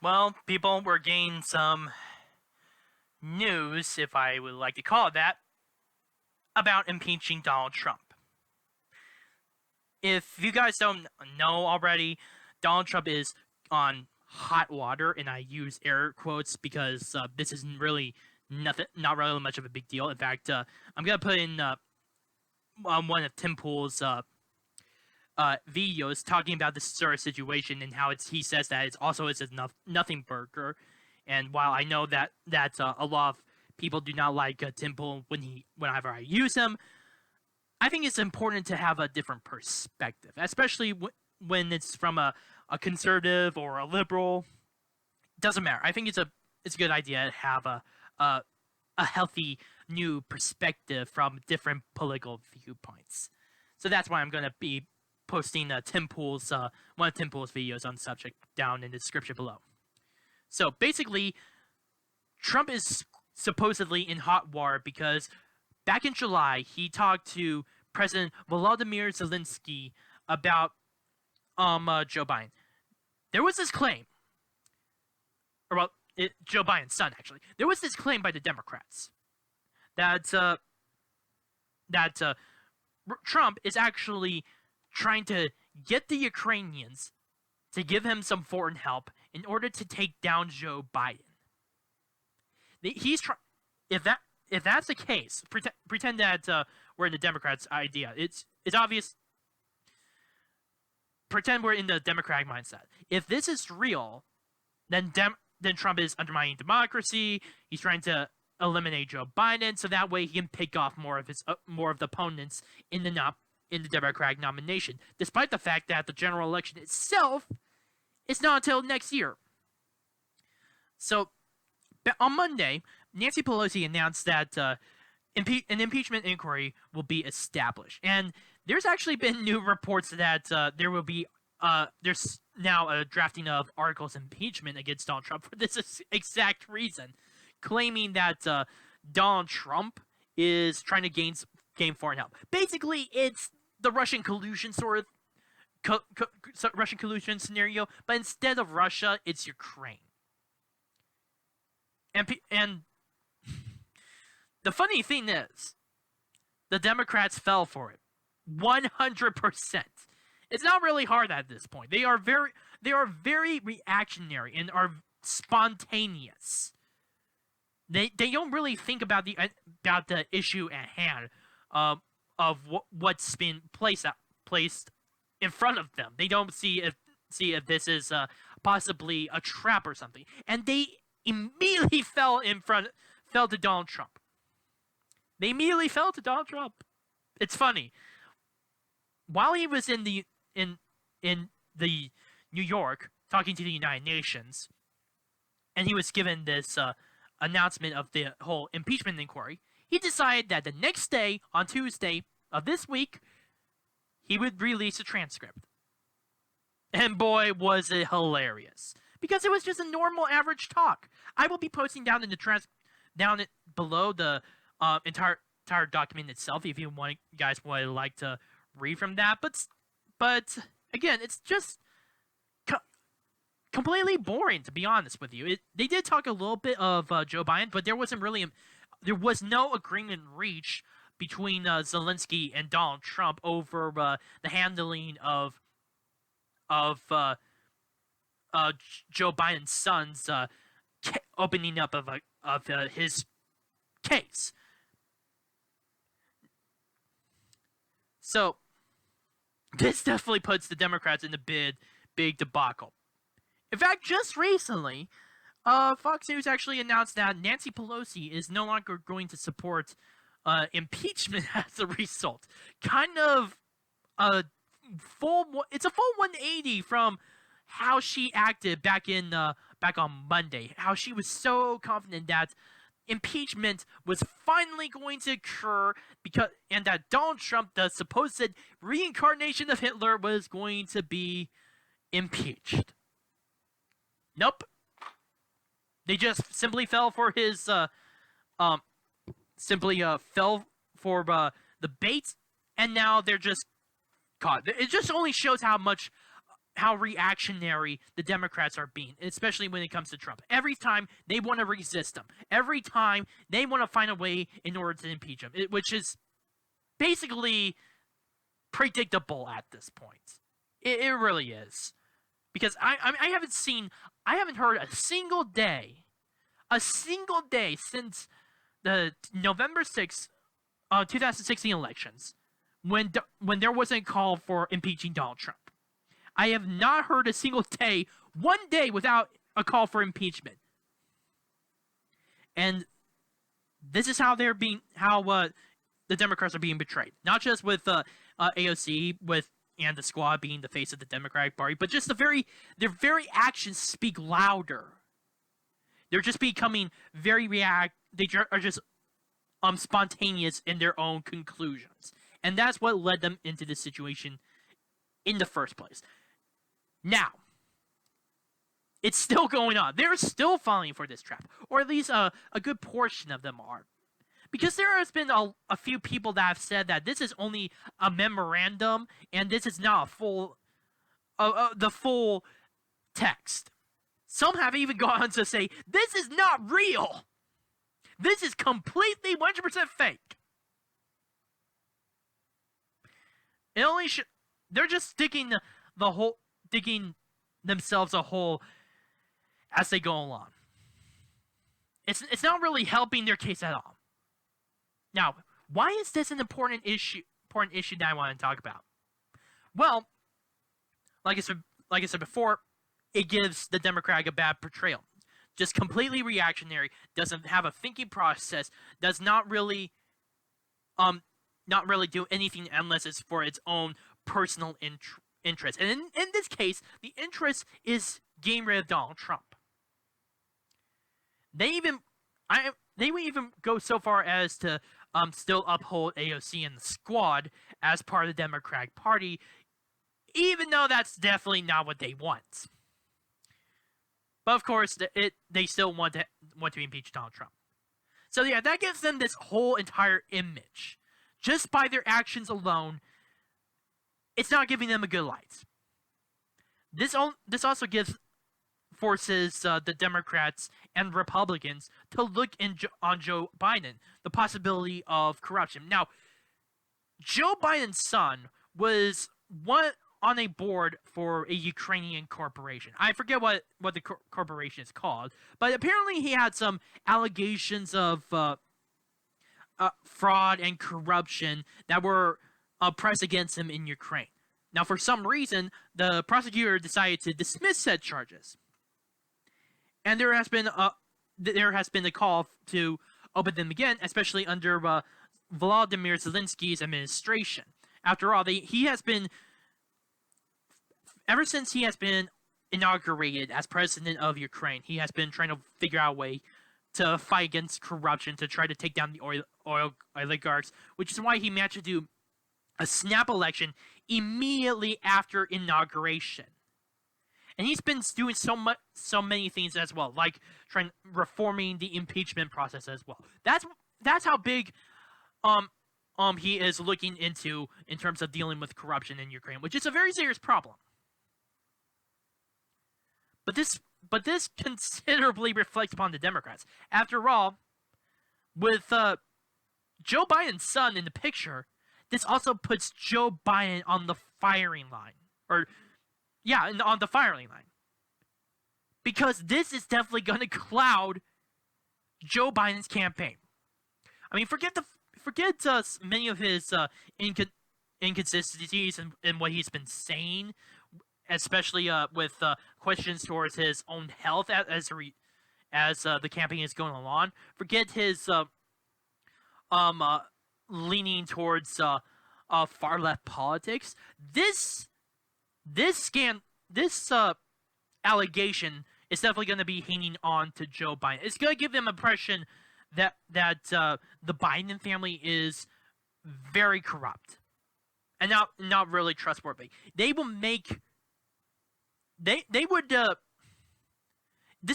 Well, people were getting some news, if I would like to call it that, about impeaching Donald Trump. If you guys don't know already, Donald Trump is on hot water, and I use air quotes because this is really not really much of a big deal. In fact, I'm gonna put in one of Tim Pool's videos talking about this sort of situation and how he says that it's a nothing burger. And while I know that a lot of people do not like Tim Pool whenever I use him, I think it's important to have a different perspective, especially when it's from a conservative or a liberal. Doesn't matter. I think it's a good idea to have a healthy new perspective from different political viewpoints. So that's why I'm going to be posting Tim Pool's one of Tim Pool's videos on the subject down in the description below. So basically, Trump is supposedly in hot water because back in July he talked to President Volodymyr Zelensky about Joe Biden. There was this claim, or well, Joe Biden's son actually. There was this claim by the Democrats that Trump is actually trying to get the Ukrainians to give him some foreign help in order to take down Joe Biden. He's trying. If that's the case, pretend that we're in the Democrats' idea. It's obvious. Pretend we're in the Democratic mindset. If this is real, then Trump is undermining democracy. He's trying to eliminate Joe Biden, so that way he can pick off more of the opponents in the Democratic nomination. Despite the fact that the general election itself is not until next year. So on Monday, Nancy Pelosi announced that an impeachment inquiry will be established, and there's actually been new reports that there will be there's now a drafting of articles of impeachment against Donald Trump for this exact reason, claiming that Donald Trump is trying to gain foreign help. Basically, it's the Russian collusion sort of Russian collusion scenario, but instead of Russia, it's Ukraine. And the funny thing is, the Democrats fell for it 100%. It's not really hard at this point. They are very reactionary and are spontaneous. They don't really think about the issue at hand of what's been placed in front of them. They don't see if this is possibly a trap or something, and they immediately fell to Donald Trump. They immediately fell to Donald Trump. It's funny. While he was in the New York talking to the United Nations, and he was given this announcement of the whole impeachment inquiry, he decided that the next day, on Tuesday of this week, he would release a transcript. And boy, was it hilarious. Because it was just a normal average talk. I will be posting down in the below the entire document itself if you guys would like to read from that. But again, it's just completely boring, to be honest with you. They did talk a little bit of Joe Biden, but there was no agreement reached between Zelensky and Donald Trump over the handling of Joe Biden's son's opening up of his case. So this definitely puts the Democrats in a big debacle. In fact, just recently, Fox News actually announced that Nancy Pelosi is no longer going to support impeachment as a result. Kind of it's a full 180 from how she acted back on Monday. How she was so confident that impeachment was finally going to occur and that Donald Trump, the supposed reincarnation of Hitler, was going to be impeached. Nope. They just simply fell for his fell for the bait, and now they're just caught. It just only shows how how reactionary the Democrats are being, especially when it comes to Trump. Every time they want to resist him, every time they want to find a way in order to impeach him, which is basically predictable at this point. It really is, because I haven't heard a single day since the November 6th, 2016 elections, when there wasn't a call for impeaching Donald Trump. I have not heard a single day, one day, without a call for impeachment. And this is how the Democrats are being betrayed. Not just with AOC and the squad being the face of the Democratic Party, but just their very actions speak louder. They're just becoming they are just spontaneous in their own conclusions. And that's what led them into this situation in the first place. Now, it's still going on. They're still falling for this trap, or at least a good portion of them are. Because there has been a few people that have said that this is only a memorandum and this is not the full text. Some have even gone on to say, this is not real. This is completely 100% fake. They're just digging themselves a hole as they go along. It's not really helping their case at all. Now, why is this an important issue that I want to talk about? Well, like I said before, it gives the Democratic a bad portrayal. Just completely reactionary, doesn't have a thinking process, does not really do anything unless it's for its own personal interest. And in this case, the interest is getting rid of Donald Trump. They would even go so far as to still uphold AOC and the squad as part of the Democratic Party, even though that's definitely not what they want. But of course, they still want to impeach Donald Trump. So yeah, that gives them this whole entire image. Just by their actions alone, it's not giving them a good light. This also forces the Democrats and Republicans to look on Joe Biden, the possibility of corruption. Now, Joe Biden's son was on a board for a Ukrainian corporation. I forget what the corporation is called, but apparently he had some allegations of fraud and corruption that were pressed against him in Ukraine. Now, for some reason, the prosecutor decided to dismiss said charges, and there has been a call to open them again, especially under Volodymyr Zelensky's administration. After all, he has been, ever since he has been inaugurated as president of Ukraine, he has been trying to figure out a way to fight against corruption, to try to take down the oil oligarchs, which is why he managed to do a snap election immediately after inauguration. And he's been doing so many things as well, like reforming the impeachment process as well. That's how big he is looking into in terms of dealing with corruption in Ukraine, which is a very serious problem. But this considerably reflects upon the Democrats. After all, with Joe Biden's son in the picture, this also puts Joe Biden on the firing line. On the firing line. Because this is definitely going to cloud Joe Biden's campaign. I mean, forget many of his inconsistencies in what he's been saying, especially with questions towards his own health as the campaign is going along. Forget his leaning towards far left politics. This allegation is definitely going to be hanging on to Joe Biden. It's going to give them an impression that the Biden family is very corrupt and not really trustworthy. They will make this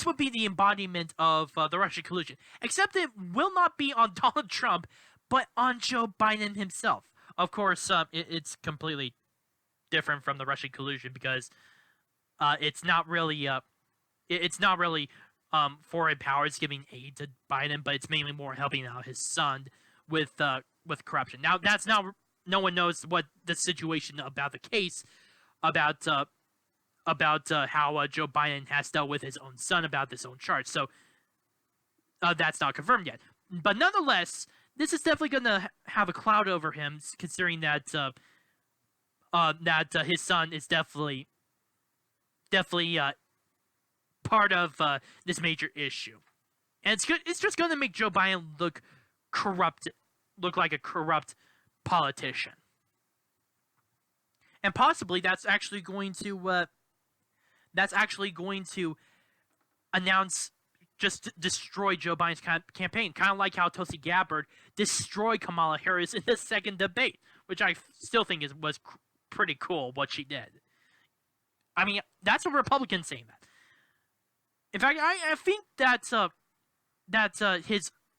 would be the embodiment of the Russian collusion, except it will not be on Donald Trump, but on Joe Biden himself. Of course, it's completely different from the Russian collusion because it's not really it's not really foreign powers giving aid to Biden, but it's mainly more helping out his son with corruption. Now that's not, no one knows what the situation about the case about how Joe Biden has dealt with his own son about this own charge. So that's not confirmed yet. But nonetheless, this is definitely going to have a cloud over him, considering that his son is definitely part of this major issue, and it's just going to make Joe Biden look like a corrupt politician, and possibly that's actually going to destroy Joe Biden's campaign, kind of like how Tulsi Gabbard destroyed Kamala Harris in the second debate, which I still think was pretty cool what she did. I mean, that's a Republican saying that. In fact, I think that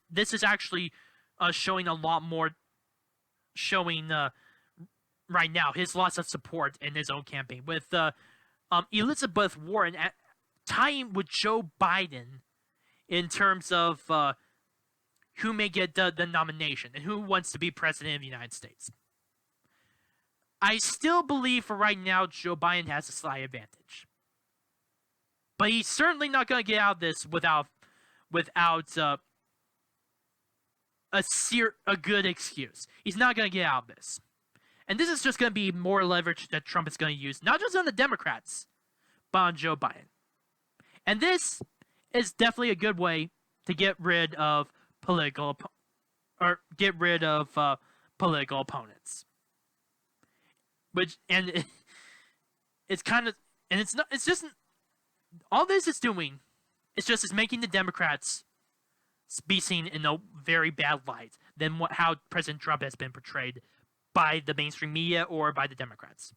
this is actually showing a lot more, right now his loss of support in his own campaign with Elizabeth Warren tying with Joe Biden in terms of who may get the nomination and who wants to be president of the United States. I still believe for right now Joe Biden has a slight advantage. But he's certainly not going to get out of this without a good excuse. He's not going to get out of this. And this is just going to be more leverage that Trump is going to use, not just on the Democrats, but on Joe Biden. And this is definitely a good way to get rid of political opponents. All this is doing is making the Democrats be seen in a very bad light than how President Trump has been portrayed by the mainstream media or by the Democrats.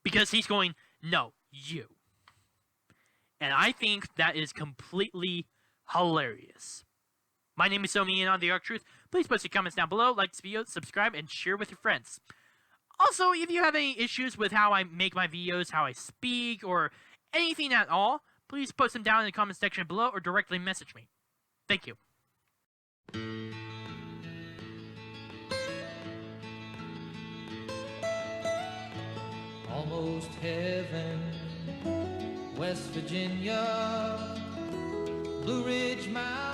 Because he's going, no, you. And I think that is completely hilarious. My name is Somi, and on The Arc Truth. Please post your comments down below, like this video, subscribe, and share with your friends. Also, if you have any issues with how I make my videos, how I speak, or anything at all, please post them down in the comment section below or directly message me. Thank you. Almost heaven, West Virginia, Blue Ridge Mountain.